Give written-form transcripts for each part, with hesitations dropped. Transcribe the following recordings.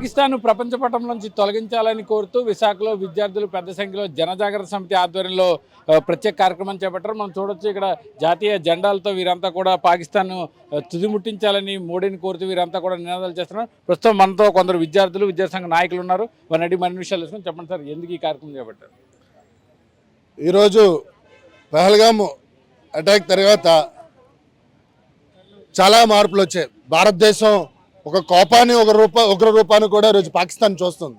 పాకిస్తాన్ ప్రపంచ పటంలోంచి తొలగించాలని కోరుతూ విశాఖలో విద్యార్థులు పెద్ద సంఖ్యలో జనజాగరణ సమితి ఆధ్వర్యంలో ప్రత్యేక కార్యక్రమం చేపట్టారు. మనం చూడొచ్చు ఇక్కడ జాతీయ జెండాలతో వీరంతా కూడా పాకిస్తాన్ తుదిముట్టించాలని మోడీని కోరుతూ వీరంతా కూడా నినాదాలు చేస్తున్నారు. ప్రస్తుతం మనతో కొందరు విద్యార్థులు విద్యాసంఘ నాయకులు ఉన్నారు. వారిని అడిగి మరిన్ని విషయాలు తెలుసుకొని చెప్పండి సార్, ఎందుకు ఈ కార్యక్రమం చేపట్టారు? ఈరోజు పహల్గామ్ అటాక్ తర్వాత చాలా మార్పులు వచ్చాయి. భారతదేశం ఒక కోపాన్ని ఉగ్ర రూపాన్ని కూడా ఈరోజు పాకిస్తాన్ చూస్తుంది.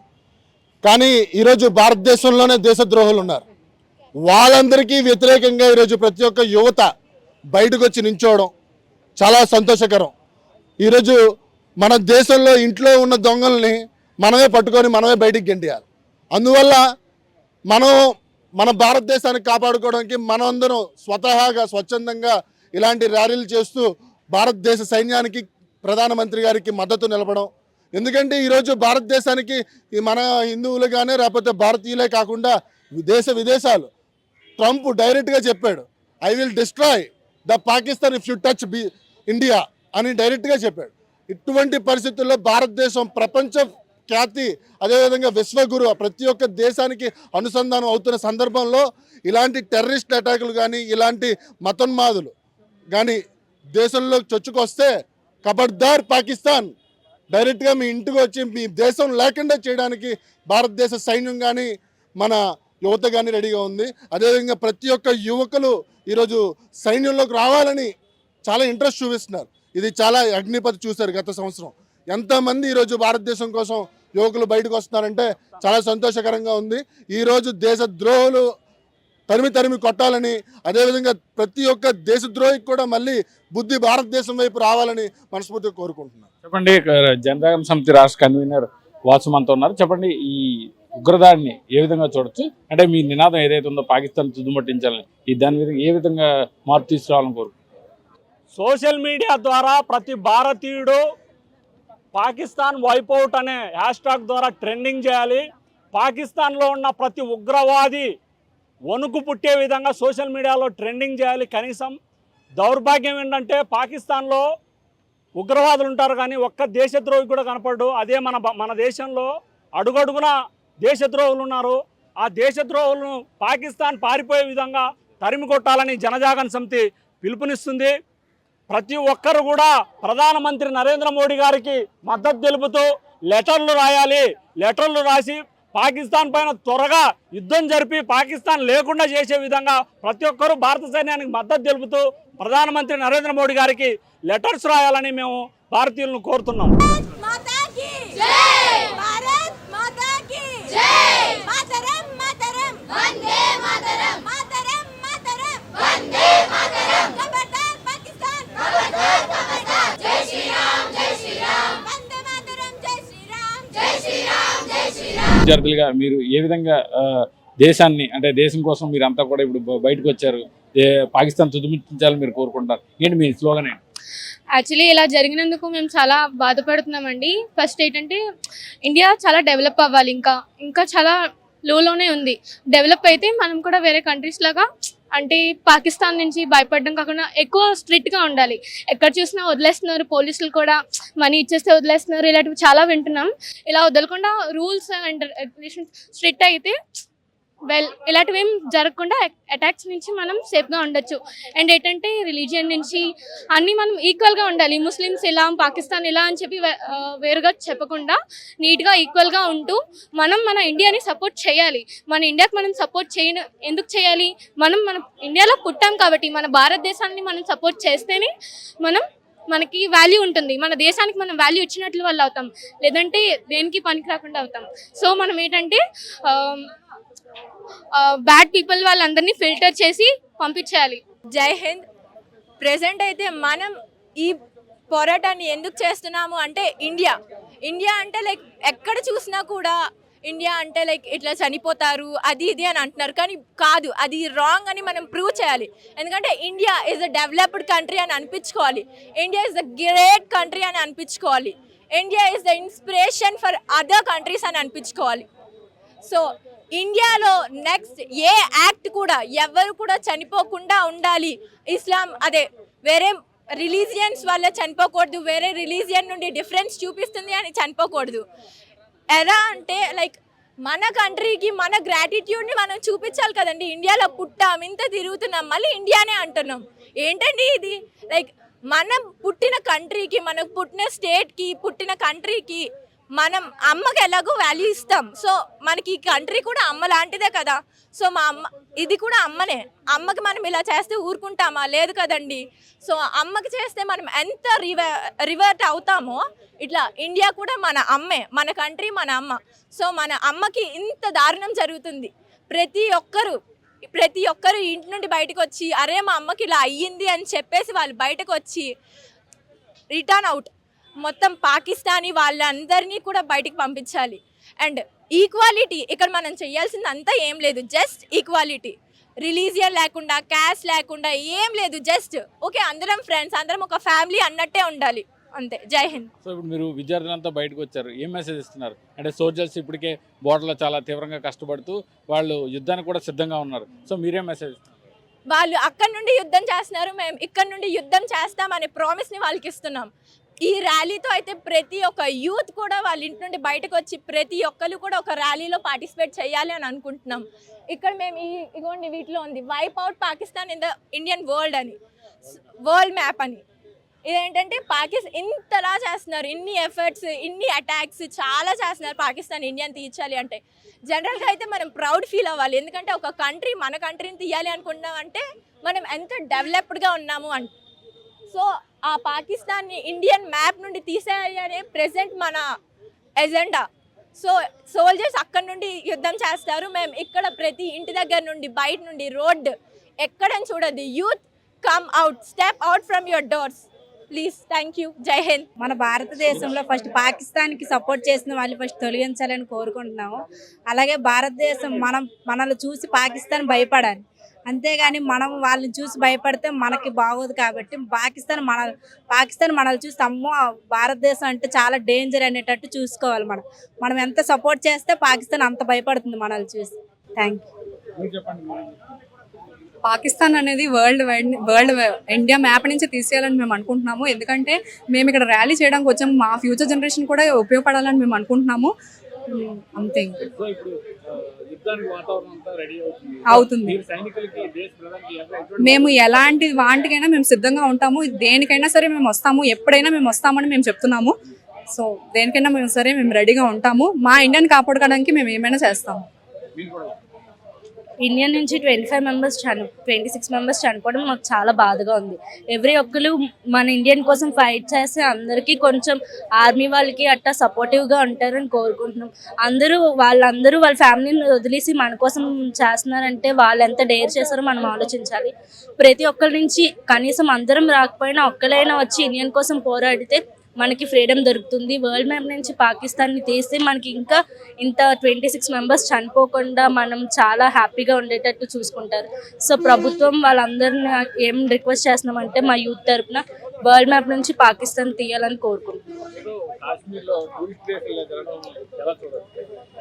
కానీ ఈరోజు భారతదేశంలోనే దేశద్రోహులు ఉన్నారు. వాళ్ళందరికీ వ్యతిరేకంగా ఈరోజు ప్రతి ఒక్క యువత బయటకు వచ్చి నించోవడం చాలా సంతోషకరం. ఈరోజు మన దేశంలో ఇంట్లో ఉన్న దొంగల్ని మనమే పట్టుకొని మనమే బయటికి గెంటేయాలి. అందువల్ల మన భారతదేశాన్ని కాపాడుకోవడానికి మనందరం స్వతహాగా స్వచ్ఛందంగా ఇలాంటి ర్యాలీలు చేస్తూ భారతదేశ సైన్యానికి ప్రధానమంత్రి గారికి మద్దతు నిలపడం. ఎందుకంటే ఈరోజు భారతదేశానికి మన హిందువులుగానే లేకపోతే భారతీయులే కాకుండా విదేశాలు ట్రంప్ డైరెక్ట్గా చెప్పాడు, I will destroy the Pakistan if you touch India అని డైరెక్ట్గా చెప్పాడు. ఇటువంటి పరిస్థితుల్లో భారతదేశం ప్రపంచ ఖ్యాతి అదేవిధంగా విశ్వగురు ప్రతి ఒక్క దేశానికి అనుసంధానం అవుతున్న సందర్భంలో ఇలాంటి టెర్రరిస్ట్ అటాకులు కానీ ఇలాంటి మతోన్మాదులు కానీ దేశంలో చొచ్చుకొస్తే ఖబర్దార్ పాకిస్తాన్, డైరెక్ట్గా మీ ఇంటికి వచ్చి మీ దేశం లేకుండా చేయడానికి భారతదేశ సైన్యం కానీ మన యువత కానీ రెడీగా ఉంది. అదేవిధంగా ప్రతి ఒక్క యువకులు ఈరోజు సైన్యంలోకి రావాలని చాలా ఇంట్రెస్ట్ చూపిస్తున్నారు. ఇది చాలా అగ్నిపథ్ చూశారు గత సంవత్సరం. ఎంతమంది ఈరోజు భారతదేశం కోసం యువకులు బయటకు వస్తున్నారంటే చాలా సంతోషకరంగా ఉంది. ఈరోజు దేశద్రోహులు తరిమి కొట్టాలని, అదేవిధంగా ప్రతి ఒక్క దేశద్రోహికి కూడా మళ్ళీ బుద్ధి భారతదేశం వైపు రావాలని మనస్ఫూర్తిగా కోరుకుంటున్నాను. చెప్పండి, జనజాగరణ సమితి రాష్ట్ర కన్వీనర్ వాసు మనతో ఉన్నారు. చెప్పండి, ఈ ఉగ్రదాడిని ఏ విధంగా చూడొచ్చు? అంటే మీ నినాదం ఏదైతే ఉందో పాకిస్తాన్ తుదిముట్టించాలని, దాని విధంగా ఏ విధంగా మార్పు తీసుకురావాలని కోరుకుంటున్నారు? సోషల్ మీడియా ద్వారా ప్రతి భారతీయుడు పాకిస్తాన్ వైపౌట్ అనే హ్యాష్ ట్యాగ్ ద్వారా ట్రెండింగ్ చేయాలి. పాకిస్తాన్లో ఉన్న ప్రతి ఉగ్రవాది వణుకు పుట్టే విధంగా సోషల్ మీడియాలో ట్రెండింగ్ చేయాలి. కనీసం దౌర్భాగ్యం ఏంటంటే పాకిస్తాన్లో ఉగ్రవాదులు ఉంటారు కానీ ఒక్క దేశద్రోహి కూడా కనపడ్డు. అదే మన దేశంలో అడుగడుగున దేశద్రోహులు ఉన్నారు. ఆ దేశద్రోహులను పాకిస్తాన్ పారిపోయే విధంగా తరిమి కొట్టాలని జనజాగరణ సమితి పిలుపునిస్తుంది. ప్రతి ఒక్కరు కూడా ప్రధానమంత్రి నరేంద్ర మోడీ గారికి మద్దతు తెలుపుతూ లెటర్లు రాయాలి. లెటర్లు రాసి పాకిస్తాన్ పైన త్వరగా యుద్ధం జరిపి పాకిస్తాన్ లేకుండా చేసే విధంగా ప్రతి ఒక్కరూ భారత సైన్యానికి మద్దతు తెలుపుతూ ప్రధానమంత్రి నరేంద్ర మోడీ గారికి లెటర్స్ రాయాలని మేము భారతీయులను కోరుతున్నాం. విద్యార్థులుగా మీరు ఏ విధంగా దేశాన్ని, అంటే దేశం కోసం మీరు అంతా కూడా ఇప్పుడు బయటకు వచ్చారు, పాకిస్తాన్ తుదిముట్టించాలని మీరు కోరుకుంటారు, ఏంటి మీ స్లోగన్ ఏంటి? యాక్చువల్లీ ఇలా జరిగినందుకు మేము చాలా బాధపడుతున్నామండి. ఫస్ట్ ఏంటంటే ఇండియా చాలా డెవలప్ అవ్వాలి, ఇంకా చాలా లోనే ఉంది. డెవలప్ అయితే మనం కూడా వేరే కంట్రీస్ లాగా అంటే పాకిస్తాన్ నుంచి భయపడడం కాకుండా ఎక్కువ స్ట్రిక్ట్గా ఉండాలి. ఎక్కడ చూసినా వదిలేస్తున్నారు, పోలీసులు కూడా మనీ ఇచ్చేస్తే వదిలేస్తున్నారు, ఇలాంటివి చాలా వింటున్నాం. ఇలా వదలకుండా రూల్స్ అండ్ రెగ్యులేషన్స్ స్ట్రిక్ట్ అయితే ఇలాంటివి ఏం జరగకుండా అటాక్స్ నుంచి మనం సేఫ్గా ఉండొచ్చు. అండ్ ఏంటంటే రిలీజియన్ నుంచి అన్నీ మనం ఈక్వల్గా ఉండాలి. ముస్లిమ్స్ ఇలా, పాకిస్తాన్ ఇలా అని చెప్పి వేరుగా చెప్పకుండా నీట్గా ఈక్వల్గా ఉంటూ మన ఇండియాని సపోర్ట్ చేయాలి. మన ఇండియాకి మనం సపోర్ట్ ఎందుకు చేయాలి? మన ఇండియాలో పుట్టాం కాబట్టి మన భారతదేశాన్ని మనం సపోర్ట్ చేస్తేనే మనకి వాల్యూ ఉంటుంది. మన దేశానికి మనం వాల్యూ ఇచ్చినట్లు వాళ్ళు అవుతాం, లేదంటే దేనికి పనికి రాకుండా అవుతాం. సో మనం ఏంటంటే బ్యాడ్ పీపుల్ వాళ్ళందరినీ ఫిల్టర్ చేసి పంపించేయాలి. జై హింద్. ప్రెసెంట్ అయితే మనం ఈ పోరాటాన్ని ఎందుకు చేస్తున్నాము అంటే ఇండియా అంటే లైక్ ఎక్కడ చూసినా కూడా ఇండియా అంటే లైక్ ఇట్లా చనిపోతారు అది ఇది అని అంటున్నారు, కానీ కాదు, అది రాంగ్ అని మనం ప్రూవ్ చేయాలి. ఎందుకంటే India is a developed country అని అనిపించుకోవాలి. India is a great country అని అనిపించుకోవాలి. India is the inspiration for other countries అని అనిపించుకోవాలి. సో ఇండియాలో నెక్స్ట్ ఏ యాక్ట్ కూడా ఎవరు కూడా చనిపోకుండా ఉండాలి. ఇస్లాం అదే వేరే రిలీజియన్స్ వల్ల చనిపోకూడదు, వేరే రిలీజియన్ నుండి డిఫరెన్స్ చూపిస్తుంది అని చనిపోకూడదు. ఎలా అంటే లైక్ మన కంట్రీకి మన గ్రాటిట్యూడ్ని మనం చూపించాలి కదండి. ఇండియాలో పుట్టాం, ఇంత తిరుగుతున్నాం, మళ్ళీ ఇండియానే అంటున్నాం. ఏంటండి ఇది? లైక్ మనం పుట్టిన కంట్రీకి, మనకు పుట్టిన స్టేట్కి, పుట్టిన కంట్రీకి మనం అమ్మకి ఎలాగో వాల్యూ ఇస్తాం. సో మనకి ఈ కంట్రీ కూడా అమ్మ లాంటిదే కదా. సో మా అమ్మ ఇది కూడా అమ్మనే. అమ్మకి మనం ఇలా చేస్తే ఊరుకుంటామా? లేదు కదండి. సో అమ్మకి చేస్తే మనం ఎంత రివర్ట్ అవుతామో, ఇట్లా ఇండియా కూడా మన అమ్మే, మన కంట్రీ మన అమ్మ. సో మన అమ్మకి ఇంత దారుణం జరుగుతుంది. ప్రతి ఒక్కరు ఇంటి నుండి బయటకు వచ్చి అరే మా అమ్మకి ఇలా అయ్యింది అని చెప్పేసి వాళ్ళు బయటకు వచ్చి రిటర్న్ అవుట్. మొత్తం పాకిస్తానీ వాళ్ళందరినీ కూడా బయటికి పంపించాలి. అండ్ ఈక్వాలిటీ ఇక్కడ మనం చేయాల్సింది అంతా ఏం లేదు, జస్ట్ ఈక్వాలిటీ. రిలీజియన్ లేకుండా, క్యాస్ట్ లేకుండా ఏం లేదు, జస్ట్ ఓకే అందరం ఫ్రెండ్స్, అందరం ఒక ఫ్యామిలీ అన్నట్టే ఉండాలి, అంతే. జై హింద్. సో ఇప్పుడు మీరు విద్యార్థులంతా బయటకు వచ్చారు, ఏం మెసేజ్ ఇస్తున్నారు? అంటే సోల్జర్స్ ఇప్పటికే బోర్డర్లో చాలా తీవ్రంగా కష్టపడుతూ వాళ్ళు యుద్ధానికి కూడా సిద్ధంగా ఉన్నారు. సో మీరేం మెసేజ్ ఇస్తున్నారు? వాళ్ళు అక్కడ నుండి యుద్ధం చేస్తున్నారు, మేము ఇక్కడ నుండి యుద్ధం చేస్తామనే ప్రామిస్ని వాళ్ళకి ఇస్తున్నాం. ఈ ర్యాలీతో అయితే ప్రతి ఒక్క యూత్ కూడా వాళ్ళ ఇంటి నుండి బయటకు వచ్చి ప్రతి ఒక్కరు కూడా ఒక ర్యాలీలో పార్టిసిపేట్ చేయాలి అని అనుకుంటున్నాం. ఇక్కడ మేము ఇగోండి వీటిలో ఉంది wipe out Pakistan in the Indian world అని, వరల్డ్ మ్యాప్ అని. ఇదేంటంటే ఇంతలా చేస్తున్నారు, ఇన్ని ఎఫర్ట్స్, ఇన్ని అటాక్స్ చాలా చేస్తున్నారు పాకిస్తాన్ ఇండియాని తీర్చాలి అంటే. జనరల్గా అయితే మనం ప్రౌడ్ ఫీల్ అవ్వాలి, ఎందుకంటే ఒక కంట్రీ మన కంట్రీని తీయాలి అనుకుంటున్నాం అంటే మనం ఎంత డెవలప్డ్గా ఉన్నాము అంటే. సో ఆ పాకిస్తాన్ని ఇండియన్ మ్యాప్ నుండి తీసేయాలి అనే ప్రెసెంట్ మన ఎజెండా. సో సోల్జర్స్ అక్కడ నుండి యుద్ధం చేస్తారు, మేము ఇక్కడ ప్రతి ఇంటి దగ్గర నుండి, బయట నుండి, రోడ్ ఎక్కడని చూడద్దు. Youth come out, step out from your doors please. Thank you. జై హింద్. మన భారతదేశంలో ఫస్ట్ పాకిస్తాన్కి సపోర్ట్ చేసిన వాళ్ళు ఫస్ట్ తొలగించాలని కోరుకుంటున్నాము. అలాగే భారతదేశం మనల్ని చూసి పాకిస్తాన్ భయపడాలి, అంతేగాని మనం వాళ్ళని చూసి భయపడితే మనకి బాగోదు. కాబట్టి పాకిస్తాన్ మనల్ని చూసి అమ్మో భారతదేశం అంటే చాలా డేంజర్ అనేటట్టు చూసుకోవాలి. మనం ఎంత సపోర్ట్ చేస్తే పాకిస్తాన్ అంత భయపడుతుంది మనల్ని చూసి. Thank you. పాకిస్తాన్ అనేది వరల్డ్ ఇండియా మ్యాప్ నుంచి తీసేయాలని మేము అనుకుంటున్నాము. ఎందుకంటే మేము ఇక్కడ ర్యాలీ చేయడానికి వచ్చాము, మా ఫ్యూచర్ జనరేషన్ కూడా ఉపయోగపడాలని మేము అనుకుంటున్నాము. అంతే. అవుతుంది. మేము ఎలాంటి వాటికైనా మేము సిద్ధంగా ఉంటాము, దేనికైనా సరే మేము వస్తాము, ఎప్పుడైనా మేము వస్తామని మేము చెప్తున్నాము. సో దేనికైనా మేము రెడీగా ఉంటాము. మా ఇండియాని కాపాడుకోవడానికి మేము ఏమైనా చేస్తాము. ఇండియా నుంచి 26 మెంబర్స్ చనిపోవడం మాకు చాలా బాధగా ఉంది. ఎవరి ఒక్కరు మన ఇండియన్ కోసం ఫైట్ చేస్తే అందరికీ కొంచెం ఆర్మీ వాళ్ళకి అట్టా సపోర్టివ్గా ఉంటారని కోరుకుంటున్నాం. వాళ్ళందరూ వాళ్ళ ఫ్యామిలీని వదిలేసి మన కోసం చేస్తున్నారంటే వాళ్ళు ఎంత డేర్ చేస్తారో మనం ఆలోచించాలి. ప్రతి ఒక్కరి నుంచి కనీసం అందరం రాకపోయినా ఒక్కరైనా వచ్చి ఇండియన్ కోసం పోరాడితే మనకి ఫ్రీడమ్ దొరుకుతుంది. వరల్డ్ మ్యాప్ నుంచి పాకిస్తాన్ని తీస్తే మనకి ఇంకా ఇంత 26 మెంబర్స్ చనిపోకుండా మనం చాలా హ్యాపీగా ఉండేటట్టు చూసుకుంటారు. సో ప్రభుత్వం వాళ్ళందరినీ ఏం రిక్వెస్ట్ చేస్తున్నామంటే మా యూత్ తరఫున వరల్డ్ మ్యాప్ నుంచి పాకిస్తాన్ తీయాలని కోరుకుంటున్నాం.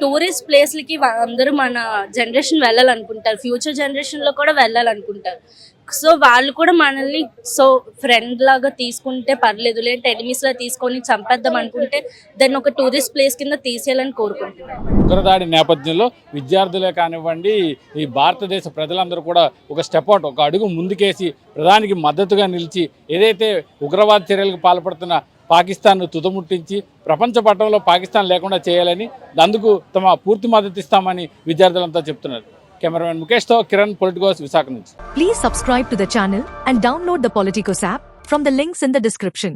టూరిస్ట్ ప్లేస్లకి అందరూ మన జనరేషన్ వెళ్ళాలనుకుంటారు, ఫ్యూచర్ జనరేషన్లో కూడా వెళ్ళాలనుకుంటారు. సో వాళ్ళు కూడా మనల్ని ఫ్రెండ్ లాగా తీసుకుంటే పర్లేదు, లేదంటే ఎనిమీస్లా తీసుకొని చంపేద్దాం అనుకుంటే దాన్ని ఒక టూరిస్ట్ ప్లేస్ కింద తీసేయాలని కోరుకుంటున్నాను. ఉగ్రదాడి నేపథ్యంలో విద్యార్థులే కానివ్వండి, ఈ భారతదేశ ప్రజలందరూ కూడా ఒక స్టెప్ అవుట్, ఒక అడుగు ముందుకేసి ప్రధానికి మద్దతుగా నిలిచి ఏదైతే ఉగ్రవాద చర్యలకు పాల్పడుతున్న పాకిస్తాన్ను తుదముట్టించి ప్రపంచ పటంలో పాకిస్తాన్ లేకుండా చేయాలని, అందుకు తమ పూర్తి మద్దతు ఇస్తామని విద్యార్థులంతా చెప్తున్నారు. కెమెరామెన్ ముఖేష్తో కిరణ్, పొలిటికోస్, విశాఖ నుంచి. Please subscribe to the channel and download the Politicos app from the links in the description.